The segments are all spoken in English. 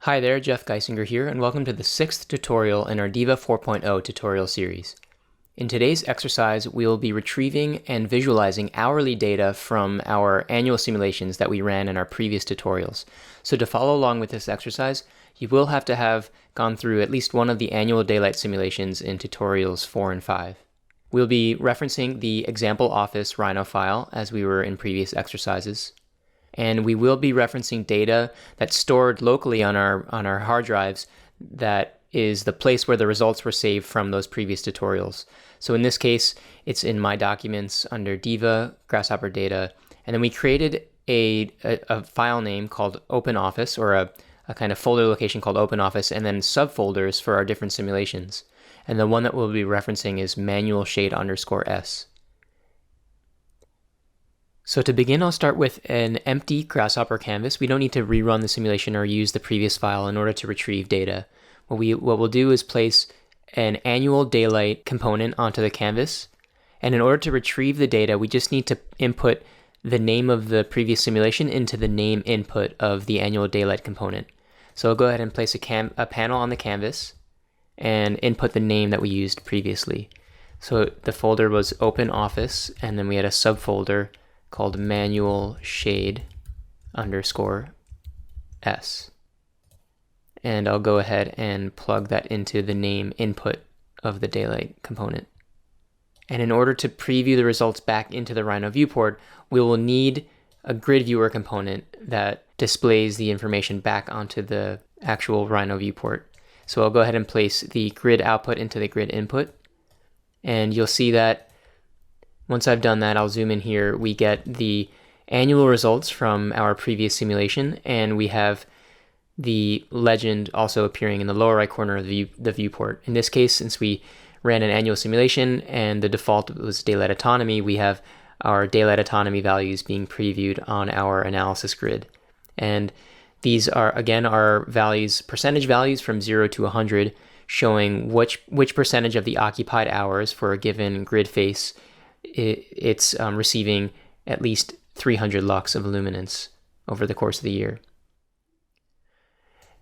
Hi there, Jeff Geisinger here, and welcome to the 6th tutorial in our DIVA 4.0 tutorial series. In today's exercise, we will be retrieving and visualizing hourly data from our annual simulations that we ran in our previous tutorials. So to follow along with this exercise, you will have to have gone through at least one of the annual daylight simulations in tutorials 4 and 5. We'll be referencing the example office Rhino file as we were in previous exercises. And we will be referencing data that's stored locally on our hard drives that is the place where the results were saved from those previous tutorials. So in this case, it's in my documents under DIVA, Grasshopper data, and then we created a file name called OpenOffice, or a kind of folder location called OpenOffice, and then subfolders for our different simulations. And the one that we'll be referencing is manual shade _s. So to begin, I'll start with an empty Grasshopper canvas. We don't need to rerun the simulation or use the previous file in order to retrieve data. What we'll do is place an annual daylight component onto the canvas. And in order to retrieve the data, we just need to input the name of the previous simulation into the name input of the annual daylight component. So I'll go ahead and place a panel on the canvas and input the name that we used previously. So the folder was OpenOffice, and then we had a subfolder called manual shade _s. And I'll go ahead and plug that into the name input of the daylight component. And in order to preview the results back into the Rhino viewport, we will need a grid viewer component that displays the information back onto the actual Rhino viewport. So I'll go ahead and place the grid output into the grid input. And you'll see that once I've done that, I'll zoom in here, we get the annual results from our previous simulation, and we have the legend also appearing in the lower right corner of the viewport. In this case, since we ran an annual simulation and the default was daylight autonomy, we have our daylight autonomy values being previewed on our analysis grid. And these are, again, our values, percentage values from 0 to 100, showing which percentage of the occupied hours for a given grid face it's receiving at least 300 lux of luminance over the course of the year.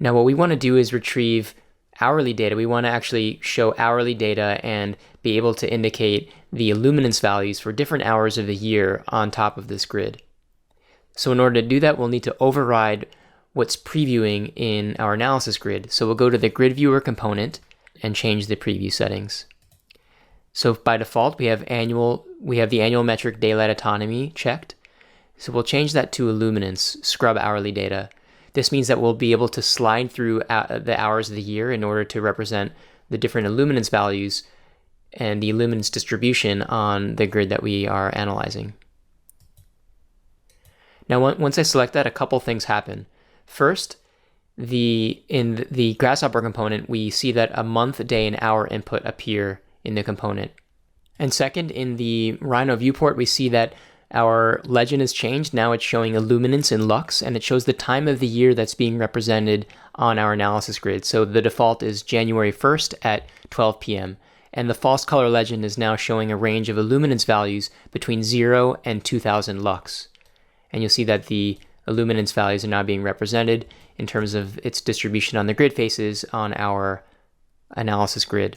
Now what we want to do is retrieve hourly data. We want to actually show hourly data and be able to indicate the luminance values for different hours of the year on top of this grid. So in order to do that, we'll need to override what's previewing in our analysis grid. So we'll go to the grid viewer component and change the preview settings. So by default, we have the annual metric daylight autonomy checked. So we'll change that to illuminance, scrub hourly data. This means that we'll be able to slide through the hours of the year in order to represent the different illuminance values and the illuminance distribution on the grid that we are analyzing. Now, once I select that, a couple things happen. First, in the Grasshopper component, we see that a month, day, and hour input appear in the component. And second, in the Rhino viewport, we see that our legend has changed. Now it's showing illuminance in lux, and it shows the time of the year that's being represented on our analysis grid. So the default is January 1st at 12 p.m. And the false color legend is now showing a range of illuminance values between 0 and 2000 lux. And you'll see that the illuminance values are now being represented in terms of its distribution on the grid faces on our analysis grid.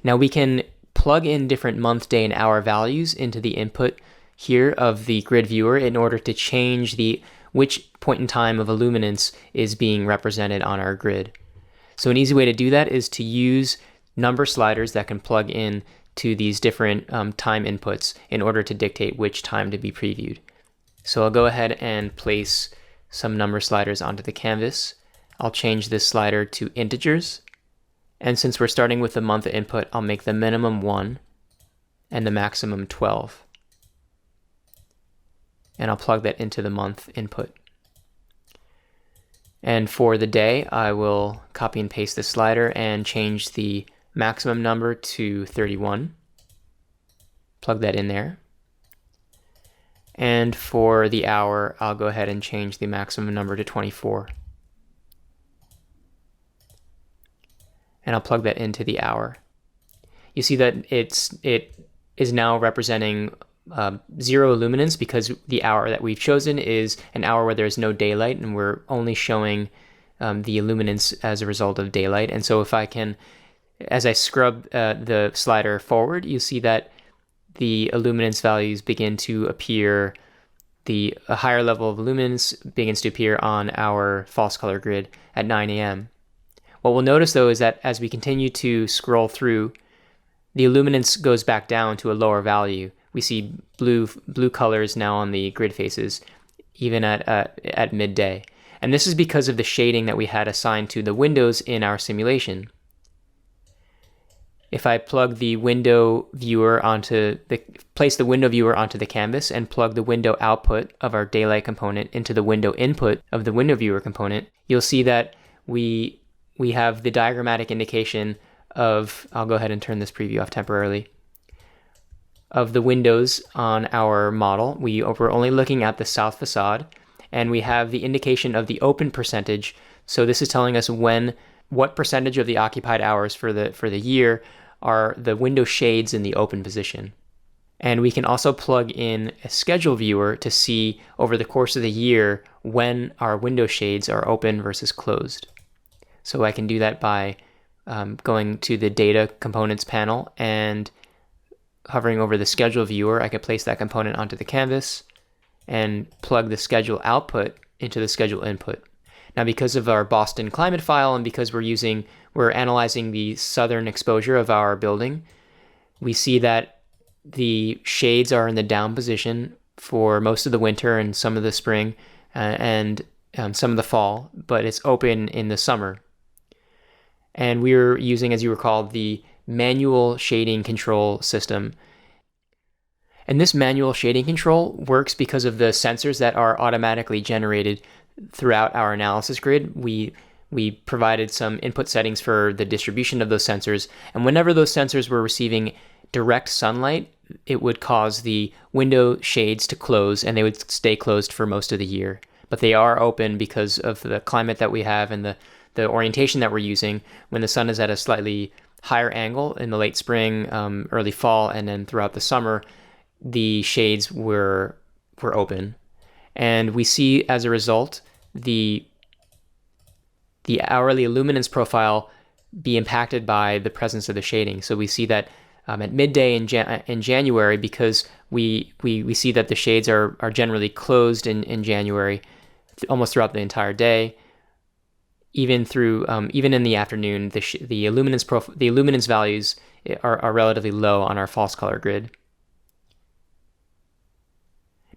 Now we can plug in different month, day, and hour values into the input here of the grid viewer in order to change which point in time of illuminance is being represented on our grid. So an easy way to do that is to use number sliders that can plug in to these different time inputs in order to dictate which time to be previewed. So I'll go ahead and place some number sliders onto the canvas. I'll change this slider to integers. And since we're starting with the month input, I'll make the minimum 1 and the maximum 12. And I'll plug that into the month input. And for the day, I will copy and paste the slider and change the maximum number to 31. Plug that in there. And for the hour, I'll go ahead and change the maximum number to 24. And I'll plug that into the hour. You see that it is now representing zero luminance because the hour that we've chosen is an hour where there's no daylight, and we're only showing the illuminance as a result of daylight. And so if I can, as I scrub the slider forward, you see that the illuminance values begin to appear, a higher level of luminance begins to appear on our false color grid at 9 a.m. What we'll notice though is that as we continue to scroll through, the illuminance goes back down to a lower value. We see blue colors now on the grid faces, even at midday. And this is because of the shading that we had assigned to the windows in our simulation. If I plug the window viewer place the window viewer onto the canvas and plug the window output of our daylight component into the window input of the window viewer component, you'll see that we have the diagrammatic indication of, I'll go ahead and turn this preview off temporarily, of the windows on our model. We're only looking at the south facade, and we have the indication of the open percentage. So this is telling us what percentage of the occupied hours for the year are the window shades in the open position. And we can also plug in a schedule viewer to see over the course of the year when our window shades are open versus closed. So I can do that by going to the data components panel and hovering over the schedule viewer. I can place that component onto the canvas and plug the schedule output into the schedule input. Now, because of our Boston climate file and because we're analyzing the southern exposure of our building, we see that the shades are in the down position for most of the winter and some of the spring and some of the fall, but it's open in the summer. And we're using, as you recall, the manual shading control system. And this manual shading control works because of the sensors that are automatically generated throughout our analysis grid. We provided some input settings for the distribution of those sensors, and whenever those sensors were receiving direct sunlight, it would cause the window shades to close, and they would stay closed for most of the year. But they are open because of the climate that we have and the orientation that we're using. When the sun is at a slightly higher angle in the late spring, early fall, and then throughout the summer, the shades were open. And we see, as a result, the hourly illuminance profile be impacted by the presence of the shading. So we see that at midday in January, because we see that the shades are generally closed in January almost throughout the entire day. Even in the afternoon, the illuminance values are relatively low on our false color grid.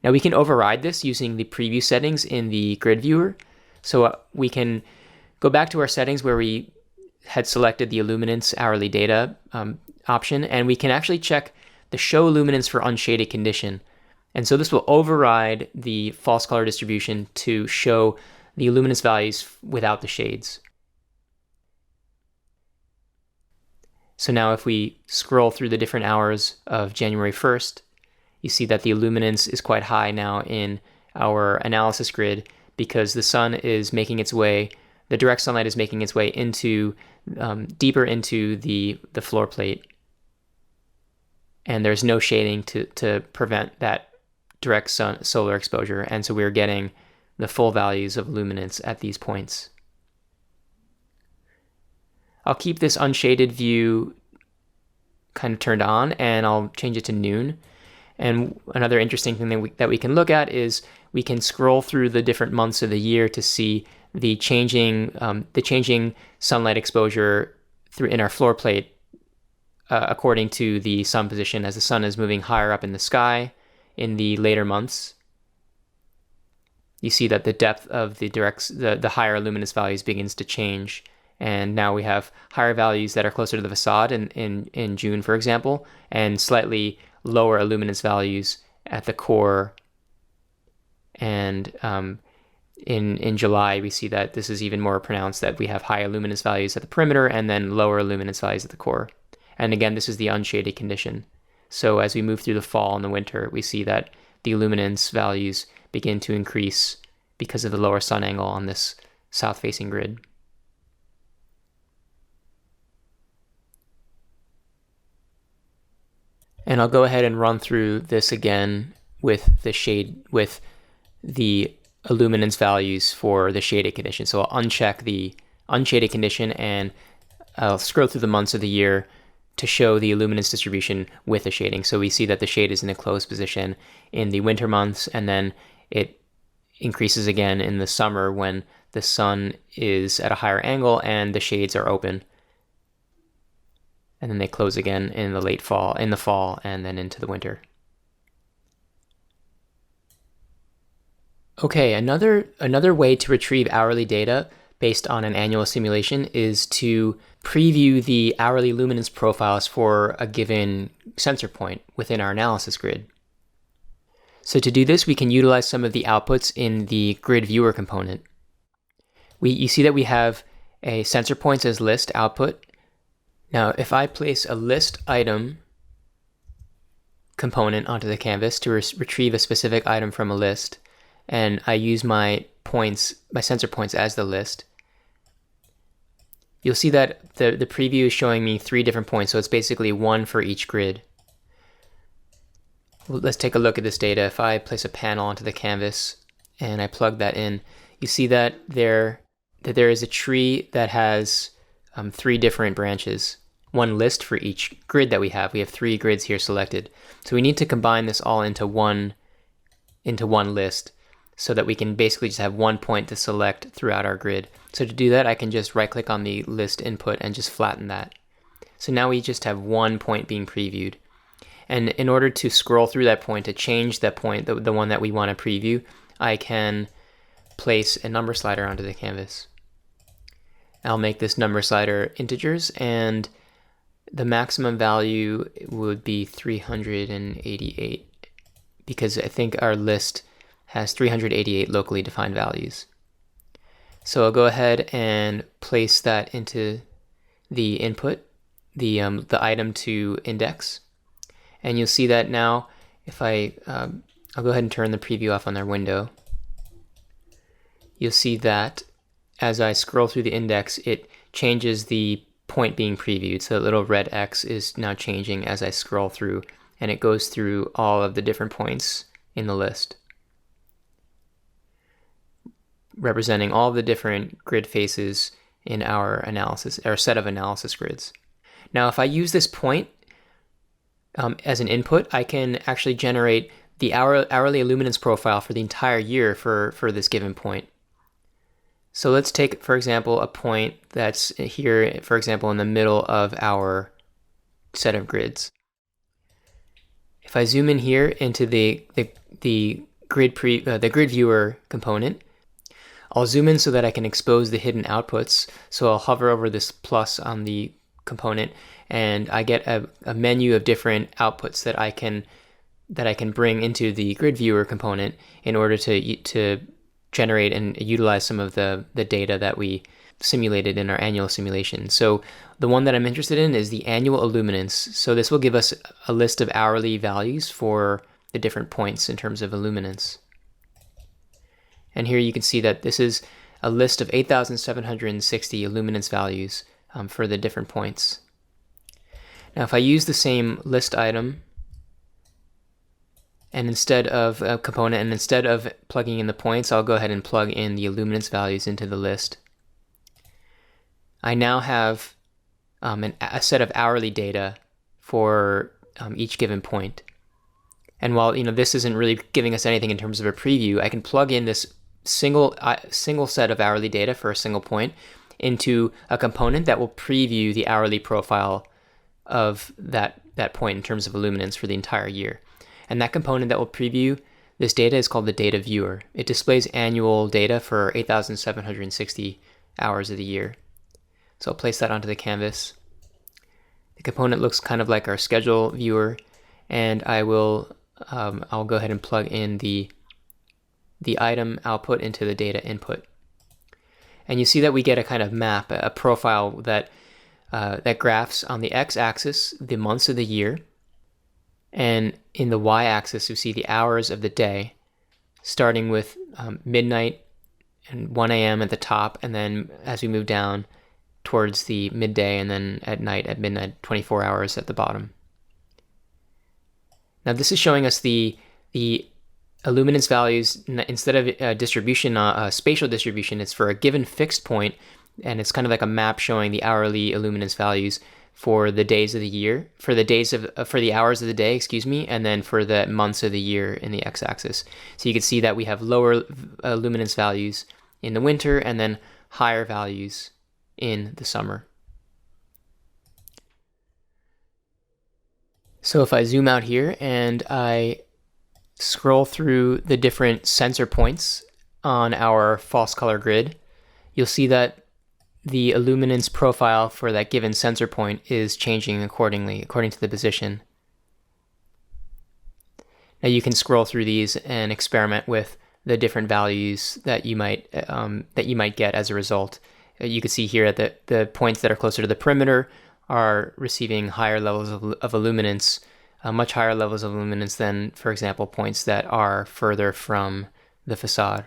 Now we can override this using the preview settings in the grid viewer. So we can go back to our settings where we had selected the illuminance hourly data option, and we can actually check the show luminance for unshaded condition. And so this will override the false color distribution to show the luminance values without the shades. So now if we scroll through the different hours of January 1st, you see that the illuminance is quite high now in our analysis grid because the sun is making its way, the direct sunlight is making its way into deeper into the floor plate. And there's no shading to prevent that direct solar exposure. And so we're getting the full values of luminance at these points. I'll keep this unshaded view kind of turned on, and I'll change it to noon. And another interesting thing that we can look at is we can scroll through the different months of the year to see the changing sunlight exposure in our floor plate according to the sun position as the sun is moving higher up in the sky in the later months. You see that the depth of the higher luminous values begins to change. And now we have higher values that are closer to the facade in June, for example, and slightly lower luminance values at the core. And in July, we see that this is even more pronounced, that we have higher luminance values at the perimeter and then lower luminance values at the core. And again, this is the unshaded condition. So as we move through the fall and the winter, we see that the luminance values begin to increase because of the lower sun angle on this south-facing grid. And I'll go ahead and run through this again with the illuminance values for the shaded condition. So I'll uncheck the unshaded condition and I'll scroll through the months of the year to show the illuminance distribution with the shading. So we see that the shade is in a closed position in the winter months, and then it increases again in the summer when the sun is at a higher angle and the shades are open. And then they close again in the fall, and then into the winter. Okay, another way to retrieve hourly data based on an annual simulation is to preview the hourly luminance profiles for a given sensor point within our analysis grid. So to do this, we can utilize some of the outputs in the grid viewer component. You see that we have a sensor points as list output. Now, if I place a list item component onto the canvas to retrieve a specific item from a list, and I use my sensor points as the list, you'll see that the preview is showing me 3 different points, so it's basically 1 for each grid. Well, let's take a look at this data. If I place a panel onto the canvas and I plug that in, you see that there is a tree that has 3 different branches, 1 list for each grid that we have. We have 3 grids here selected. So we need to combine this all into one list, so that we can basically just have 1 point to select throughout our grid. So to do that, I can just right click on the list input and just flatten that. So now we just have 1 point being previewed. And in order to scroll through that point, to change that point, the one that we want to preview, I can place a number slider onto the canvas. I'll make this number slider integers, and the maximum value would be 388, because I think our list has 388 locally defined values. So I'll go ahead and place that into the input, the item to index, and you'll see that now if I'll go ahead and turn the preview off on our window. You'll see that as I scroll through the index, it changes the point being previewed. So the little red X is now changing as I scroll through, and it goes through all of the different points in the list, representing all the different grid faces in our set of analysis grids. Now, if I use this point as an input, I can actually generate the hourly illuminance profile for the entire year for this given point. So let's take, for example, a point that's here, for example, in the middle of our set of grids. If I zoom in here into the grid viewer component, I'll zoom in so that I can expose the hidden outputs. So I'll hover over this plus on the component, and I get a menu of different outputs that I can bring into the grid viewer component in order to generate and utilize some of the data that we simulated in our annual simulation. So the one that I'm interested in is the annual illuminance. So this will give us a list of hourly values for the different points in terms of illuminance. And here you can see that this is a list of 8,760 illuminance values for the different points. Now if I use the same list item, and instead of a component, and instead of plugging in the points, I'll go ahead and plug in the illuminance values into the list. I now have a set of hourly data for each given point. And while this isn't really giving us anything in terms of a preview, I can plug in this single set of hourly data for a single point into a component that will preview the hourly profile of that point in terms of illuminance for the entire year. And that component that will preview this data is called the data viewer. It displays annual data for 8,760 hours of the year. So I'll place that onto the canvas. The component looks kind of like our schedule viewer, and I'll go ahead and plug in the item output into the data input. And you see that we get a kind of map, a profile that graphs on the x-axis the months of the year, and in the y-axis you see the hours of the day, starting with midnight and 1 a.m. at the top, and then as we move down towards the midday, and then at midnight, 24 hours at the bottom. Now this is showing us the illuminance values instead of distribution, spatial distribution. It's for a given fixed point, and it's kind of like a map showing the hourly illuminance values for the days of the year, for the hours of the day, excuse me, and then for the months of the year in the x-axis. So you can see that we have lower luminance values in the winter and then higher values in the summer. So if I zoom out here and I scroll through the different sensor points on our false color grid, you'll see that the illuminance profile for that given sensor point is changing accordingly, according to the position. Now you can scroll through these and experiment with the different values that you might get as a result. You can see here that the points that are closer to the perimeter are receiving higher levels of illuminance, much higher levels of illuminance than, for example, points that are further from the facade.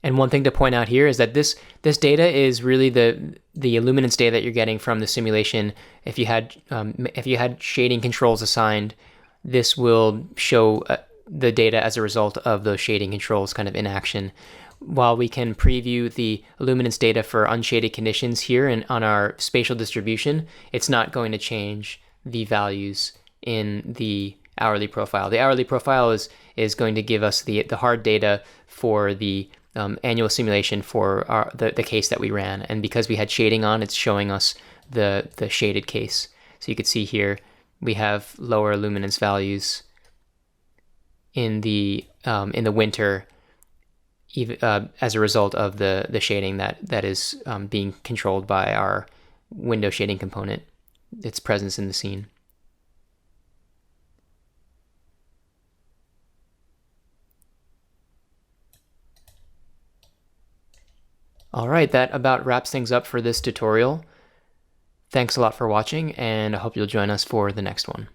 And one thing to point out here is that this data is really the illuminance data that you're getting from the simulation. If you had shading controls assigned, this will show the data as a result of those shading controls kind of in action. While we can preview the illuminance data for unshaded conditions here and on our spatial distribution, it's not going to change the values in the hourly profile. The hourly profile is going to give us the hard data for the annual simulation for the case that we ran, and because we had shading on, it's showing us the shaded case. So you can see here we have lower luminance values in the winter, even as a result of the shading that is being controlled by our window shading component, its presence in the scene. All right, that about wraps things up for this tutorial. Thanks a lot for watching, and I hope you'll join us for the next one.